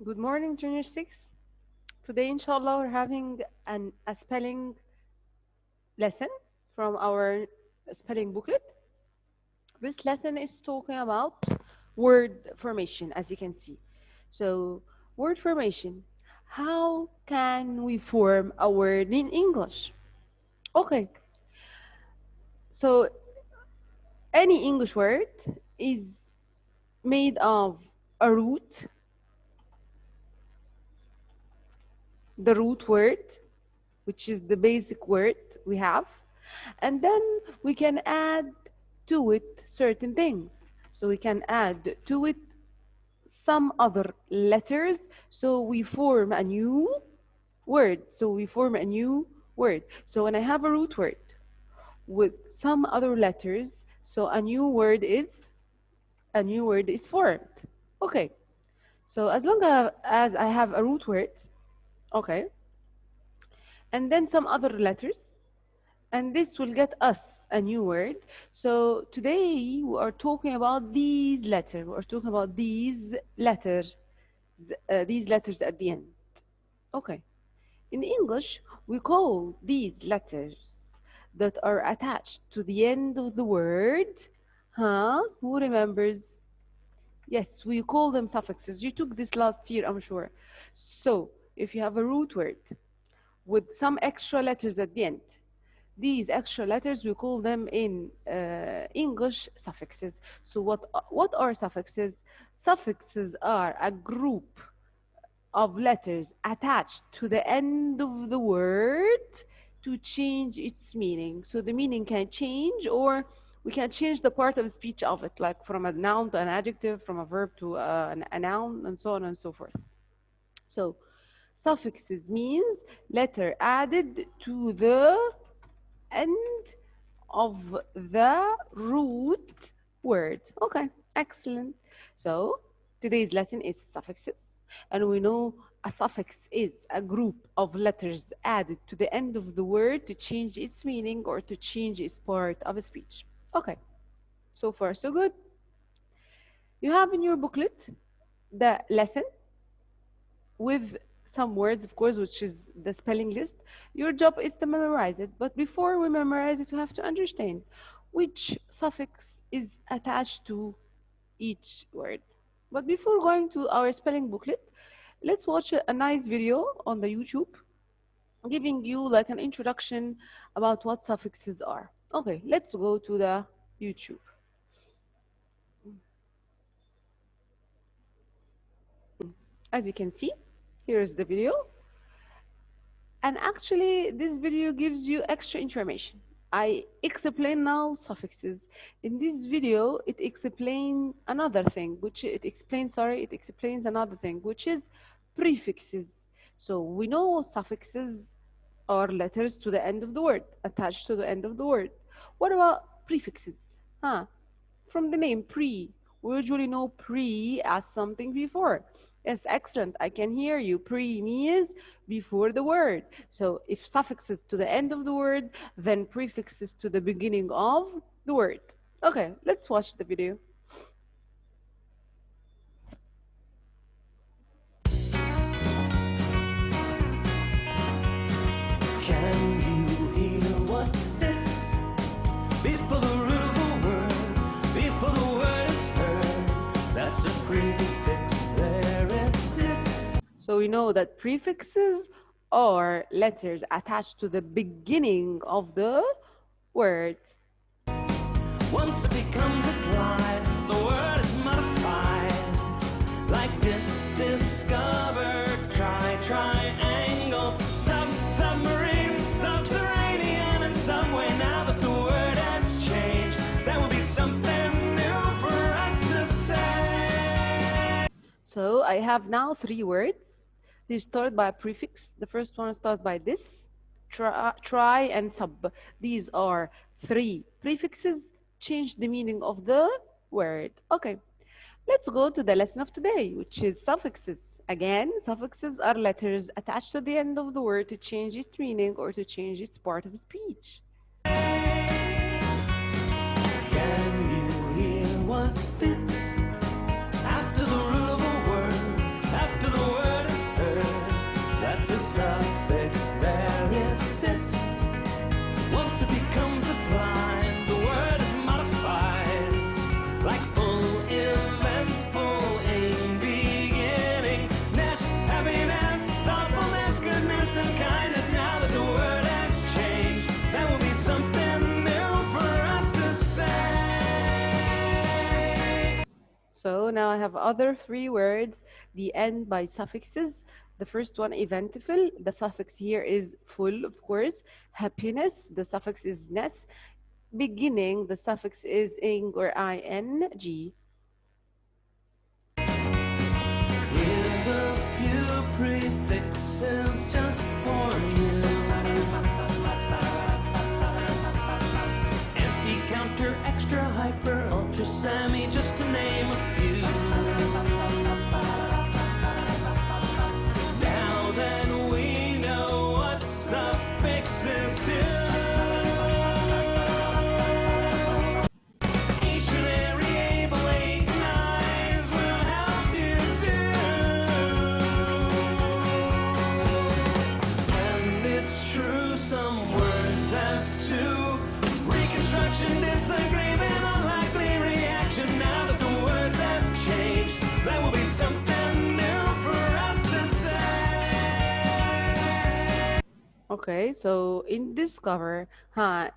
Good morning, Junior 6. Today, inshallah, we're having a spelling lesson from our spelling booklet. This lesson is talking about word formation, as you can see. So, word formation. How can we form a word in English? Okay, so any English word is made of a root, the root word, which is the basic word we have, and then we can add to it certain things. So we can add to it some other letters, so we form a new word. So when I have a root word with some other letters, so a new word is formed. Okay, so as long as I have a root word, okay, and then some other letters, and this will get us a new word. So today we are talking about these letters. We are talking about these letters at the end. Okay. In English, we call these letters that are attached to the end of the word. Huh? Who remembers? Yes, we call them suffixes. You took this last year, I'm sure. So if you have a root word with some extra letters at the end, these extra letters, we call them in English suffixes. So what are suffixes? Suffixes are a group of letters attached to the end of the word to change its meaning. So the meaning can change, or we can change the part of speech of it, like from a noun to an adjective, from a verb to a noun, and so on and so forth. So suffixes means letter added to the end of the root word. Okay, excellent. So today's lesson is suffixes, and we know a suffix is a group of letters added to the end of the word to change its meaning or to change its part of a speech. Okay, so far so good. You have in your booklet the lesson with some words, of course, which is the spelling list. Your job is to memorize it, but before we memorize it, you have to understand which suffix is attached to each word. But before going to our spelling booklet, let's watch a nice video on the YouTube giving you like an introduction about what suffixes are. Okay, let's go to the YouTube. As you can see, here is the video. And actually, this video gives you extra information. I explain now suffixes. In this video, it explains another thing, it explains another thing, which is prefixes. So we know suffixes are letters to the end of the word, attached to the end of the word. What about prefixes? Huh? From the name pre, we usually know pre as something before. Yes, excellent. I can hear you. Pre means before the word. So if suffixes to the end of the word, then prefixes to the beginning of the word. Okay, let's watch the video. Can you hear what fits before the root of a word, before the word is heard? That's a prefix, there it sits. So we know that prefixes are letters attached to the beginning of the word. Once it becomes applied, the word is modified. Like this, discover, try, triangle, submarine, subterranean, in some way. Now that the word has changed, there will be something new for us to say. So I have now three words. They start by a prefix. The first one starts by this, try, and sub. These are three prefixes. Change the meaning of the word. Okay, let's go to the lesson of today, which is suffixes. Again, suffixes are letters attached to the end of the word to change its meaning or to change its part of speech. Can you hear what fits after the root of a word, after the word it becomes applied, the word is modified. Like full, eventful, aim, beginning, ness, happiness, thoughtfulness, goodness, and kindness. Now that the word has changed, there will be something new for us to say. So now I have other three words, the end by suffixes. The first one, eventful. The suffix here is full, of course. Happiness, the suffix is ness. Beginning, the suffix is ing or ing. Here's a few prefixes just for you. Empty, counter, extra, hyper, ultra, semi, just to name a few. Now that we know what suffixes do, dictionary able 8 9s will help you too. And it's true, some words have two. Reconstruction, disagreement, unlikely reaction. Now that the words have changed, there will be something new for us to say. Okay, so in discover,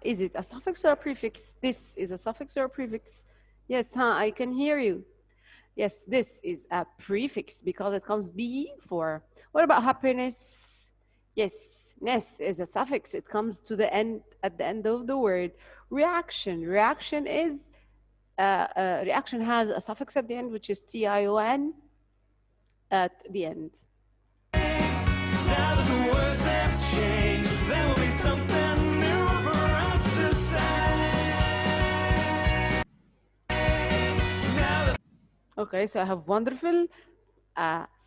is it a suffix or a prefix? This is a suffix or a prefix? Yes, I can hear you. Yes, this is a prefix because it comes before. What about happiness? Yes, ness is a suffix. It comes to the end, at the end of the word. Reaction. Reaction has a suffix at the end, which is tion at the end. Now that the words have changed, there will be something new for us to say. Now that Okay, so I have wonderful,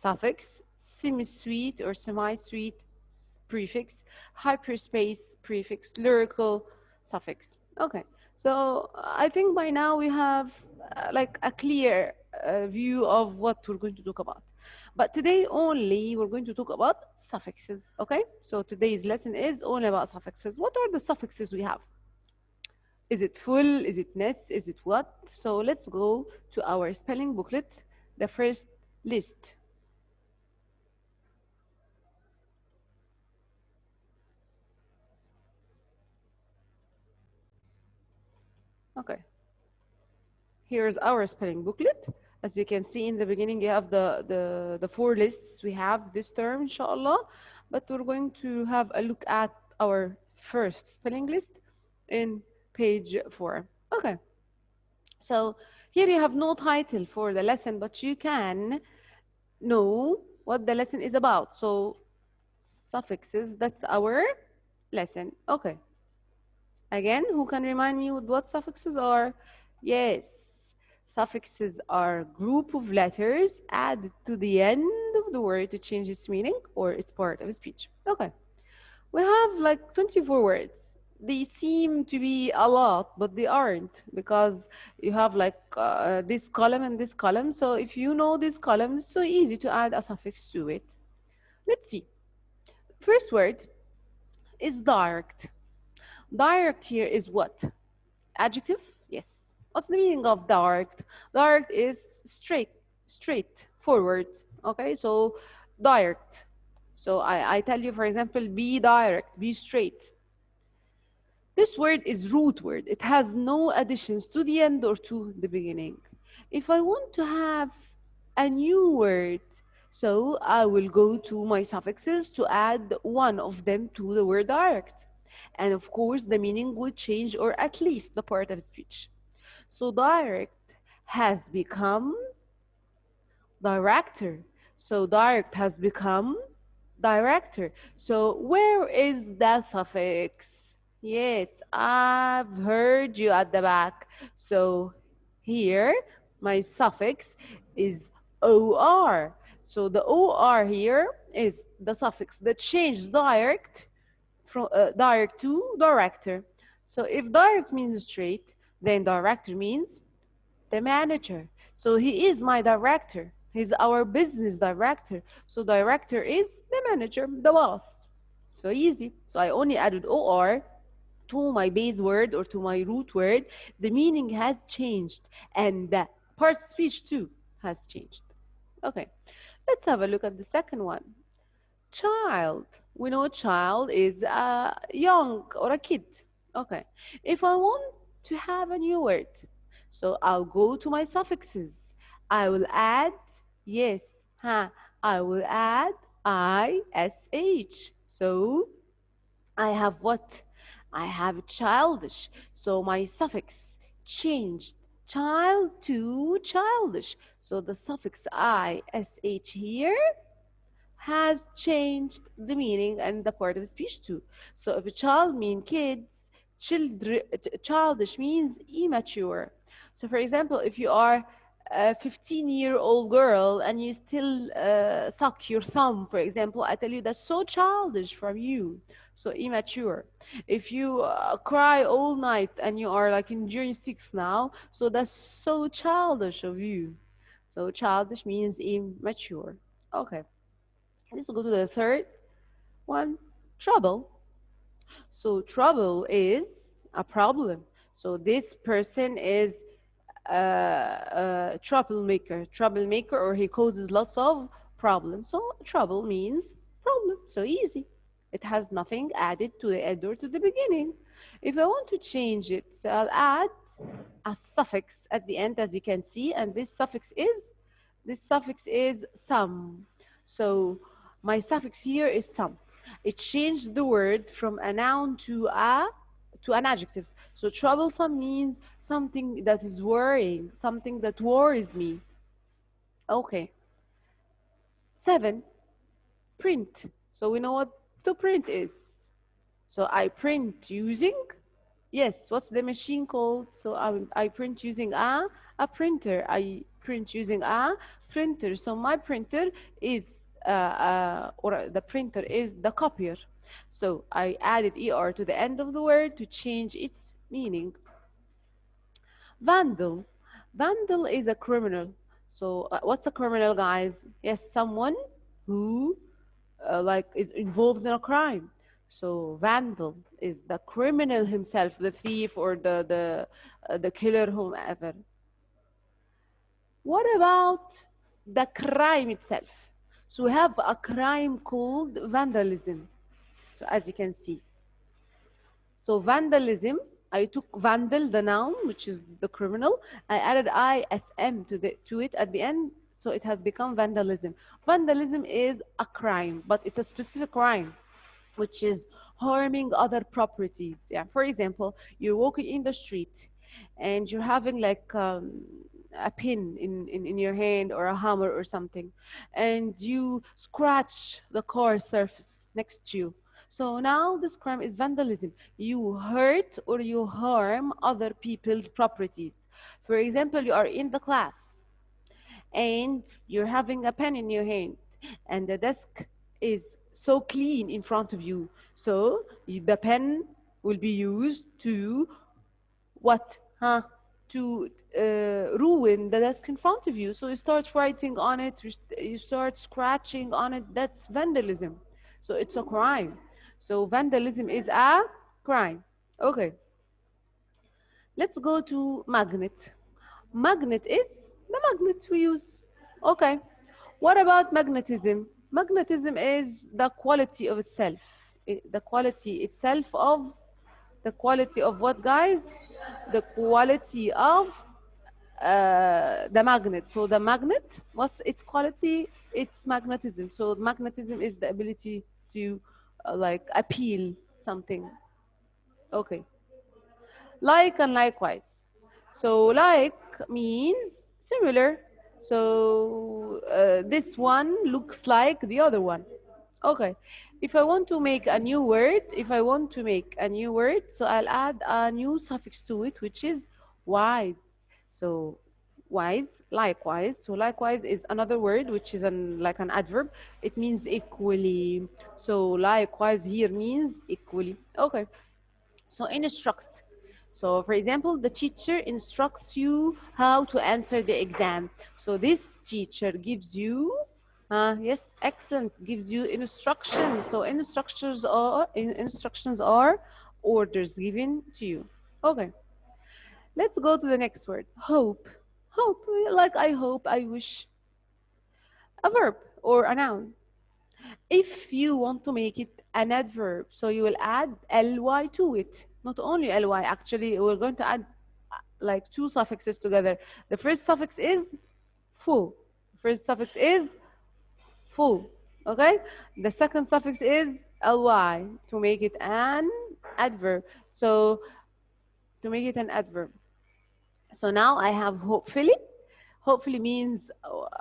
suffix, semi-sweet or semi-sweet prefix, hyperspace prefix, lyrical suffix. Okay, so I think by now we have like a clear view of what we're going to talk about. But today only we're going to talk about suffixes. Okay, so today's lesson is only about suffixes. What are the suffixes we have? Is it full? Is it ness? Is it what? So let's go to our spelling booklet, the first list. Okay. Here's our spelling booklet. As you can see in the beginning, you have the four lists we have this term, inshallah. But we're going to have a look at our first spelling list in page 4. Okay. So here you have no title for the lesson, but you can know what the lesson is about. So suffixes, that's our lesson. Okay. Again, who can remind me what suffixes are? Yes. Suffixes are group of letters added to the end of the word to change its meaning or its part of a speech. Okay. We have like 24 words. They seem to be a lot, but they aren't because you have like this column and this column. So if you know this column, it's so easy to add a suffix to it. Let's see. First word is direct. Direct here is what? Adjective? Yes. What's the meaning of direct? Direct is straight, forward. Okay, so direct. So I tell you, for example, be direct, be straight. This word is root word. It has no additions to the end or to the beginning. If I want to have a new word, so I will go to my suffixes to add one of them to the word direct. And of course, the meaning will change, or at least the part of speech. So direct has become director. So direct has become director. So where is the suffix? Yes, I've heard you at the back. So here, my suffix is OR. So the OR here is the suffix that changed direct from direct to director. So if direct means straight, then director means the manager. So he is my director. He's our business director. So director is the manager, the boss. So easy. So I only added OR to my base word or to my root word, the meaning has changed and the part of speech too has changed. Okay, let's have a look at the second one. Child. We know child is a young or a kid. Okay, if I want to have a new word, so I'll go to my suffixes. I will add, yes, huh, I will add ish. So I have what? I have childish. So my suffix changed child to childish. So the suffix ish here has changed the meaning and the part of speech too. So if a child means kids, childish means immature. So for example, if you are a 15-year-old girl and you still suck your thumb, for example, I tell you that's so childish from you. So immature. If you cry all night and you are like in June 6 now, so that's so childish of you. So childish means immature. Okay. Let's go to the third one, trouble. So trouble is a problem. So this person is a troublemaker, or he causes lots of problems. So trouble means problem. So easy. It has nothing added to the end or to the beginning. If I want to change it, so I'll add a suffix at the end, as you can see, and this suffix is some. So my suffix here is some. It changed the word from a noun to an adjective. So troublesome means something that is worrying, something that worries me. Okay. 7, print. So we know what to print is. So I print using, yes, what's the machine called? So I print using a printer. I print using a printer. So my printer is, or the printer is the copier. So I added er to the end of the word to change its meaning. Vandal. Vandal is a criminal. So what's a criminal, guys? Yes, someone who like is involved in a crime. So vandal is the criminal himself, the thief or the killer, whomever. What about the crime itself? So we have a crime called vandalism. So as you can see, so vandalism, I took vandal, the noun, which is the criminal. I added ism to it at the end, so it has become vandalism. Vandalism is a crime, but it's a specific crime, which is harming other properties. Yeah. For example, you're walking in the street and you're having like a pin in your hand or a hammer or something, and you scratch the car surface next to you. So now this crime is vandalism. You hurt or you harm other people's properties. For example, you are in the class and you're having a pen in your hand and the desk is so clean in front of you. So the pen will be used to what? Huh? To ruin the desk in front of you. So you start writing on it, you start scratching on it. That's vandalism. So it's a crime. So vandalism is a crime. Okay. Let's go to magnet. Magnet is the magnet we use. Okay. What about magnetism? Magnetism is the quality of itself. The quality itself of the quality of what, guys? The quality of the magnet. So the magnet, what's its quality? It's magnetism. So magnetism is the ability to like appeal something. Okay. Like and likewise. So like means similar. So this one looks like the other one. Okay. If I want to make a new word, so I'll add a new suffix to it, which is wise. So wise, likewise. So likewise is another word, which is like an adverb. It means equally. So likewise here means equally. Okay. So instruct. So for example, the teacher instructs you how to answer the exam. So this teacher gives you, yes, excellent, gives you instructions. So instructions are orders given to you. Okay, let's go to the next word. Hope. Hope, like I hope, I wish. A verb or a noun. If you want to make it an adverb, so you will add ly to it. Not only ly, actually, we're going to add like two suffixes together. The first suffix is full. First suffix is full. Okay? The second suffix is ly to make it an adverb. So to make it an adverb. So now I have hopefully. Hopefully means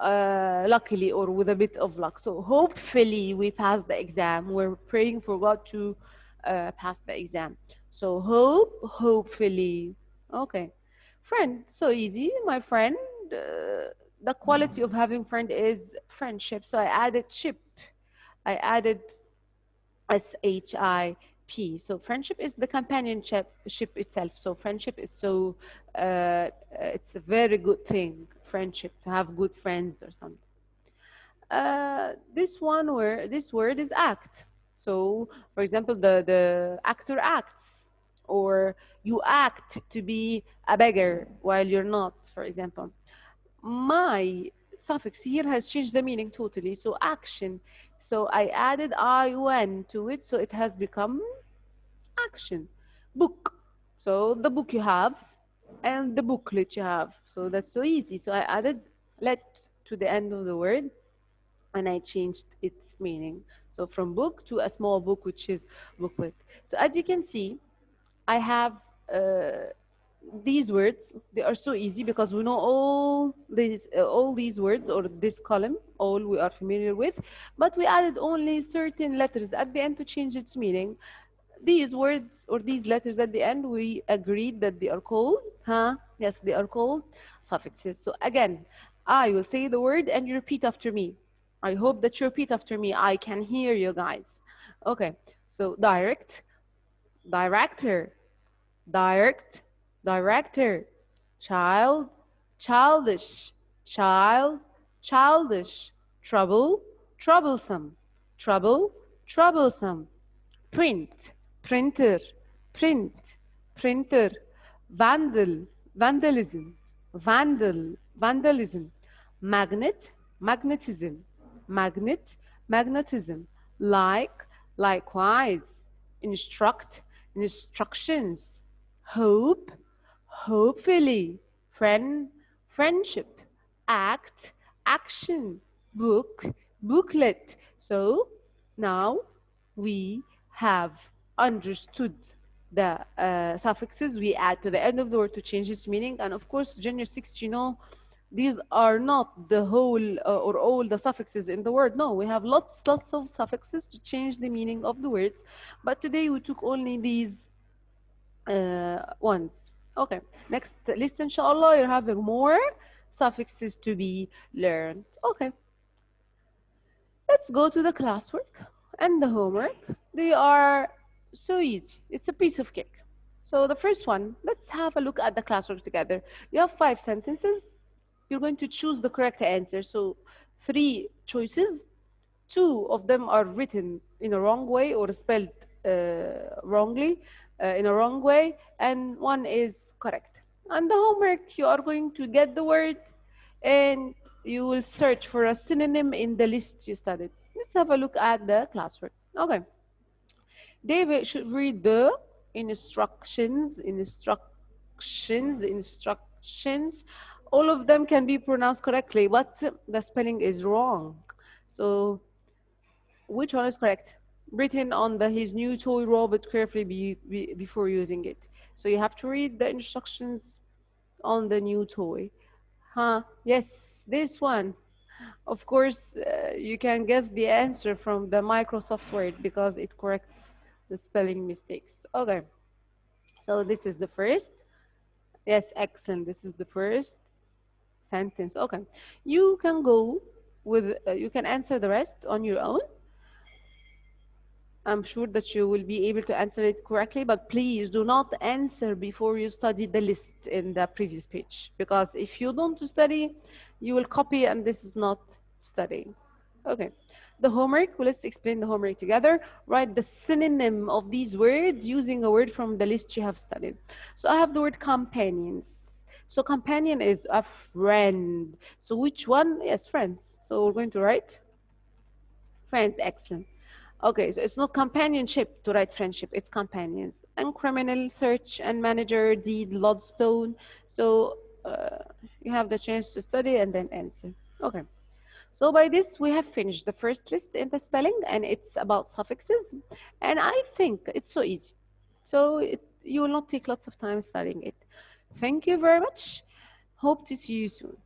luckily or with a bit of luck. So hopefully we pass the exam. We're praying for God to pass the exam. So hopefully. Okay. Friend, so easy. My friend, the quality of having friend is friendship. So I added ship. I added SHIP. So friendship is the companionship ship itself. So friendship is so it's a very good thing. Friendship, to have good friends or something. This word is act. So for example, the actor acts, or you act to be a beggar while you're not, for example. My suffix here has changed the meaning totally. So action. So I added ION to it, so it has become action. Book. So the book you have and the booklet you have. So that's so easy. So I added let to the end of the word and I changed its meaning. So from book to a small book, which is booklet. So as you can see, I have these words. They are so easy because we know all these words, or this column, all we are familiar with, but we added only certain letters at the end to change its meaning. These words or these letters at the end, we agreed that they are called, huh? Yes, they are called suffixes. So again, I will say the word and you repeat after me. I hope that you repeat after me. I can hear you guys. Okay, so direct, director, direct, director, child, childish, child, childish, trouble, troublesome, trouble, troublesome, print, printer, print, printer, vandal, vandalism, vandal, vandalism, magnet, magnetism, magnet, magnetism, like, likewise, instruct, instructions, hope, hopefully, friend, friendship, act, action, book, booklet. So now we have understood the suffixes we add to the end of the word to change its meaning. And of course, junior 6, you know, these are not the whole or all the suffixes in the word. No, we have lots of suffixes to change the meaning of the words. But today we took only these ones. Okay, next list, inshallah, you're having more suffixes to be learned. Okay, let's go to the classwork and the homework. They are so easy. It's a piece of cake. So the first one, let's have a look at the classwork together. You have 5 sentences. You're going to choose the correct answer. So 3 choices. 2 of them are written in a wrong way or spelled wrongly, in a wrong way, and 1 is correct. And the homework, you are going to get the word and you will search for a synonym in the list you studied. Let's have a look at the classwork. Okay. David should read the instructions. All of them can be pronounced correctly, but the spelling is wrong. So which one is correct? Written on his new toy robot carefully before using it. So you have to read the instructions on the new toy. Huh? Yes, this one. Of course, you can guess the answer from the Microsoft Word because it corrects the spelling mistakes. Okay, so this is the first. Yes, excellent. This is the first sentence. Okay, you can go with, you can answer the rest on your own. I'm sure that you will be able to answer it correctly, but please do not answer before you study the list in the previous page, because if you don't study, you will copy and this is not studying. Okay, the homework. Well, let's explain the homework together. Write the synonym of these words using a word from the list you have studied. So I have the word companions. So companion is a friend. So which one? Yes, friends. So we're going to write friends. Excellent. Okay, so it's not companionship to write friendship, it's companions. And criminal, search and manager, deed, lodestone. So you have the chance to study and then answer. Okay, so by this we have finished the first list in the spelling, and it's about suffixes. And I think it's so easy. So you will not take lots of time studying it. Thank you very much. Hope to see you soon.